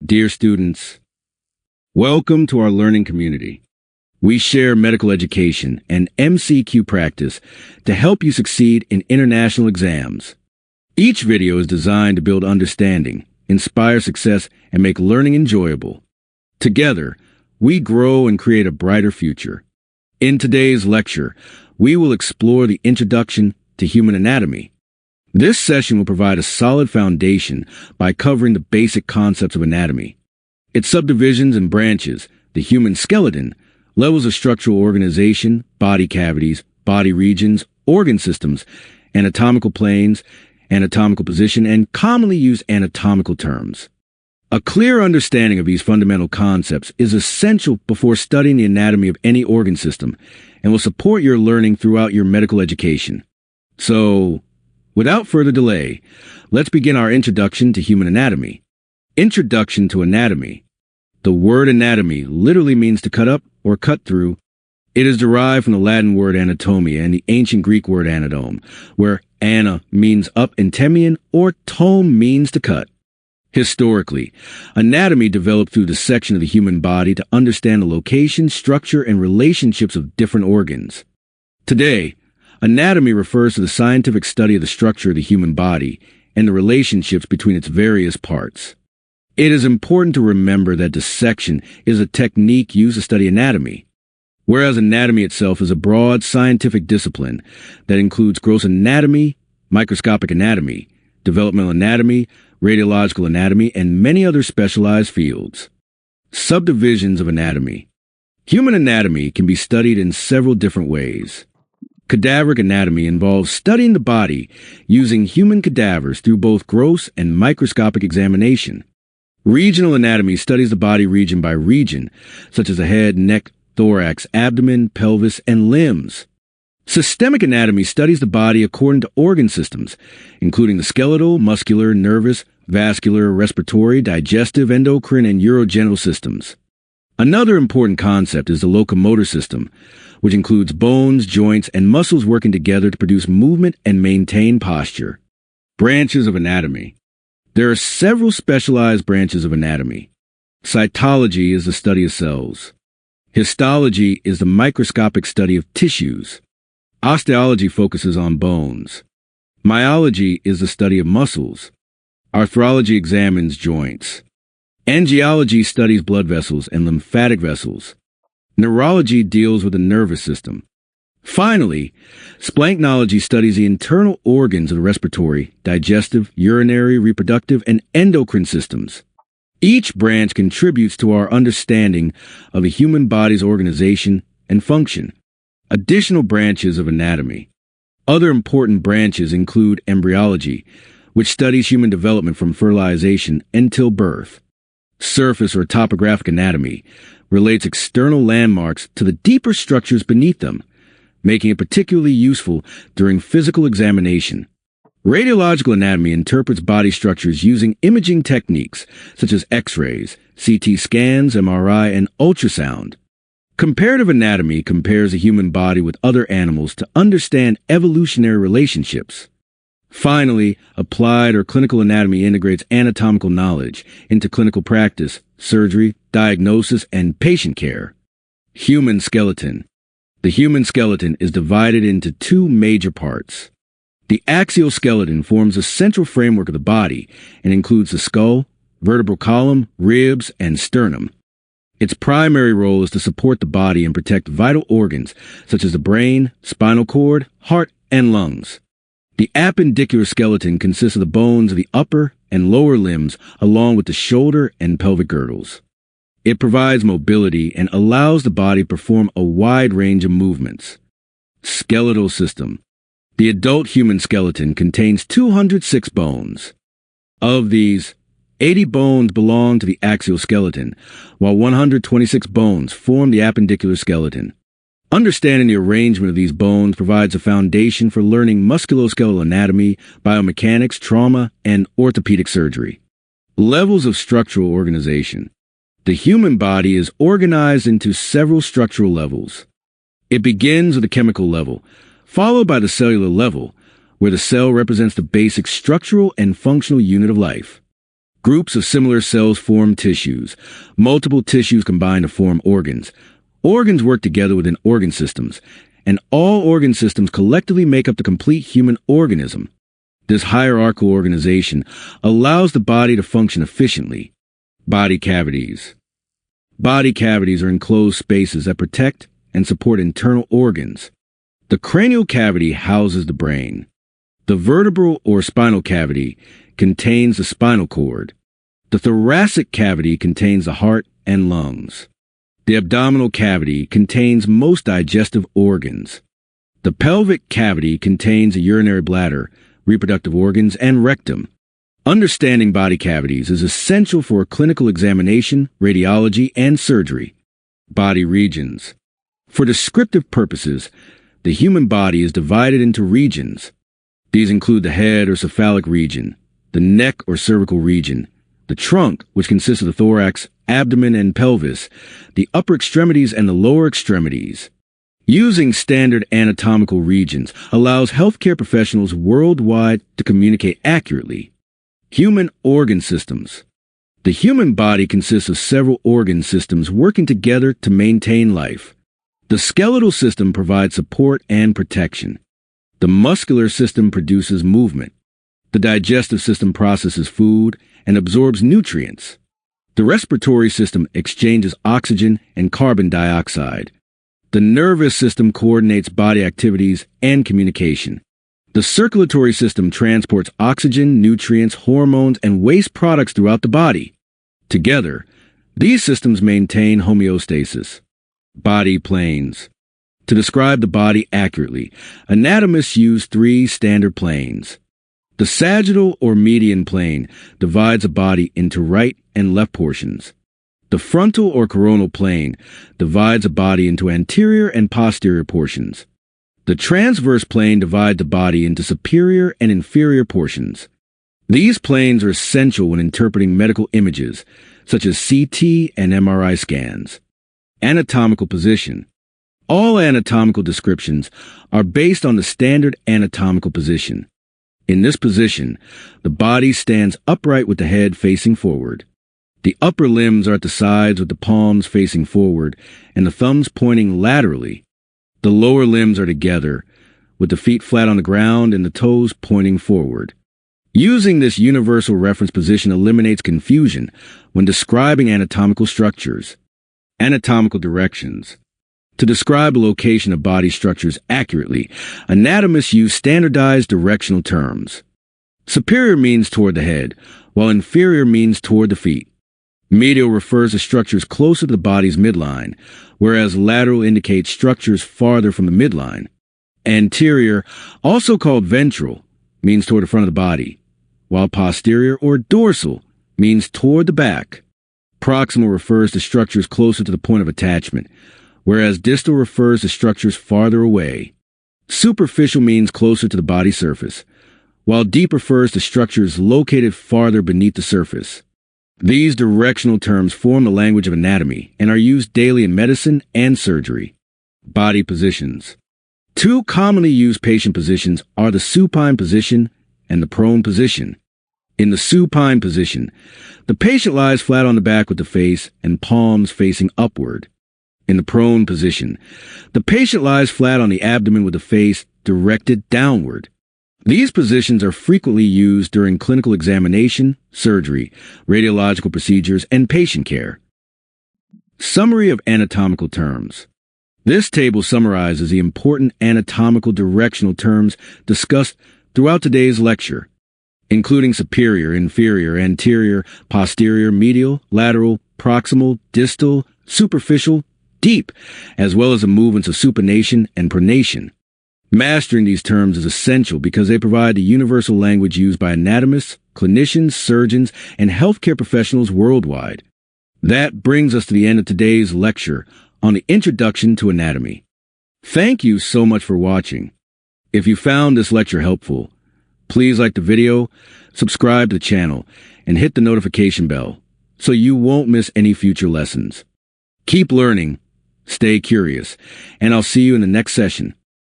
Dear students, welcome to our learning community. We share medical education and MCQ practice to help you succeed in international exams. Each video is designed to build understanding, inspire success, and make learning enjoyable. Together, we grow and create a brighter future. In today's lecture, we will explore the introduction to human anatomy. This session will provide a solid foundation by covering the basic concepts of anatomy, its subdivisions and branches, the human skeleton, levels of structural organization, body cavities, body regions, organ systems, anatomical planes, anatomical position, and commonly used anatomical terms. A clear understanding of these fundamental concepts is essential before studying the anatomy of any organ system and will support your learning throughout your medical education. So, without further delay, let's begin our introduction to human anatomy. Introduction to anatomy. The word anatomy literally means to cut up or cut through. It is derived from the Latin word anatomia and the ancient Greek word anatome, where ana means up and temion or tome means to cut. Historically, anatomy developed through dissection of the human body to understand the location, structure, and relationships of different organs. Today, anatomy refers to the scientific study of the structure of the human body and the relationships between its various parts. It is important to remember that dissection is a technique used to study anatomy, whereas anatomy itself is a broad scientific discipline that includes gross anatomy, microscopic anatomy, developmental anatomy, radiological anatomy, and many other specialized fields. Subdivisions of anatomy. Human anatomy can be studied in several different ways. Cadaveric anatomy involves studying the body using human cadavers through both gross and microscopic examination. Regional anatomy studies the body region by region, such as the head, neck, thorax, abdomen, pelvis, and limbs. Systemic anatomy studies the body according to organ systems, including the skeletal, muscular, nervous, vascular, respiratory, digestive, endocrine, and urogenital systems. Another important concept is the locomotor system, which includes bones, joints, and muscles working together to produce movement and maintain posture. Branches of anatomy. There are several specialized branches of anatomy. Cytology is the study of cells. Histology is the microscopic study of tissues. Osteology focuses on bones. Myology is the study of muscles. Arthrology examines joints. Angiology studies blood vessels and lymphatic vessels. Neurology deals with the nervous system. Finally, splanknology studies the internal organs of the respiratory, digestive, urinary, reproductive, and endocrine systems. Each branch contributes to our understanding of the human body's organization and function. Additional branches of anatomy. Other important branches include embryology, which studies human development from fertilization until birth. Surface or topographic anatomy relates external landmarks to the deeper structures beneath them, making it particularly useful during physical examination. Radiological anatomy interprets body structures using imaging techniques such as X-rays, CT scans, MRI, and ultrasound. Comparative anatomy compares the human body with other animals to understand evolutionary relationships. Finally, applied or clinical anatomy integrates anatomical knowledge into clinical practice, surgery, diagnosis, and patient care. Human skeleton. The human skeleton is divided into two major parts. The axial skeleton forms the central framework of the body and includes the skull, vertebral column, ribs, and sternum. Its primary role is to support the body and protect vital organs such as the brain, spinal cord, heart, and lungs. The appendicular skeleton consists of the bones of the upper and lower limbs along with the shoulder and pelvic girdles. It provides mobility and allows the body to perform a wide range of movements. Skeletal system. The adult human skeleton contains 206 bones. Of these, 80 bones belong to the axial skeleton, while 126 bones form the appendicular skeleton. Understanding the arrangement of these bones provides a foundation for learning musculoskeletal anatomy, biomechanics, trauma, and orthopedic surgery. Levels of structural organization. The human body is organized into several structural levels. It begins with the chemical level, followed by the cellular level, where the cell represents the basic structural and functional unit of life. Groups of similar cells form tissues. Multiple tissues combine to form organs. Organs work together within organ systems, and all organ systems collectively make up the complete human organism. This hierarchical organization allows the body to function efficiently. Body cavities. Body cavities are enclosed spaces that protect and support internal organs. The cranial cavity houses the brain. The vertebral or spinal cavity contains the spinal cord. The thoracic cavity contains the heart and lungs. The abdominal cavity contains most digestive organs. The pelvic cavity contains a urinary bladder, reproductive organs, and rectum. Understanding body cavities is essential for clinical examination, radiology, and surgery. Body regions. For descriptive purposes, the human body is divided into regions. These include the head or cephalic region, the neck or cervical region, the trunk, which consists of the thorax, abdomen, and pelvis, the upper extremities, and the lower extremities. Using standard anatomical regions allows healthcare professionals worldwide to communicate accurately. Human organ systems. The human body consists of several organ systems working together to maintain life. The skeletal system provides support and protection. The muscular system produces movement. The digestive system processes food and absorbs nutrients. The respiratory system exchanges oxygen and carbon dioxide. The nervous system coordinates body activities and communication. The circulatory system transports oxygen, nutrients, hormones, and waste products throughout the body. Together, these systems maintain homeostasis. Body planes. To describe the body accurately, anatomists use three standard planes. The sagittal or median plane divides a body into right and left portions. The frontal or coronal plane divides a body into anterior and posterior portions. The transverse plane divides the body into superior and inferior portions. These planes are essential when interpreting medical images, such as CT and MRI scans. Anatomical position. All anatomical descriptions are based on the standard anatomical position. In this position, the body stands upright with the head facing forward. The upper limbs are at the sides with the palms facing forward and the thumbs pointing laterally. The lower limbs are together, with the feet flat on the ground and the toes pointing forward. Using this universal reference position eliminates confusion when describing anatomical structures. Anatomical directions. To describe the location of body structures accurately, anatomists use standardized directional terms. Superior means toward the head, while inferior means toward the feet. Medial refers to structures closer to the body's midline, whereas lateral indicates structures farther from the midline. Anterior, also called ventral, means toward the front of the body, while posterior or dorsal means toward the back. Proximal refers to structures closer to the point of attachment, whereas distal refers to structures farther away. Superficial means closer to the body surface, while deep refers to structures located farther beneath the surface. These directional terms form the language of anatomy and are used daily in medicine and surgery. Body positions. Two commonly used patient positions are the supine position and the prone position. In the supine position, the patient lies flat on the back with the face and palms facing upward. In the prone position, the patient lies flat on the abdomen with the face directed downward. These positions are frequently used during clinical examination, surgery, radiological procedures, and patient care. Summary of anatomical terms. This table summarizes the important anatomical directional terms discussed throughout today's lecture, including superior, inferior, anterior, posterior, medial, lateral, proximal, distal, superficial, deep, as well as the movements of supination and pronation. Mastering these terms is essential because they provide the universal language used by anatomists, clinicians, surgeons, and healthcare professionals worldwide. That brings us to the end of today's lecture on the Introduction to Anatomy. Thank you so much for watching. If you found this lecture helpful, please like the video, subscribe to the channel, and hit the notification bell so you won't miss any future lessons. Keep learning, stay curious, and I'll see you in the next session.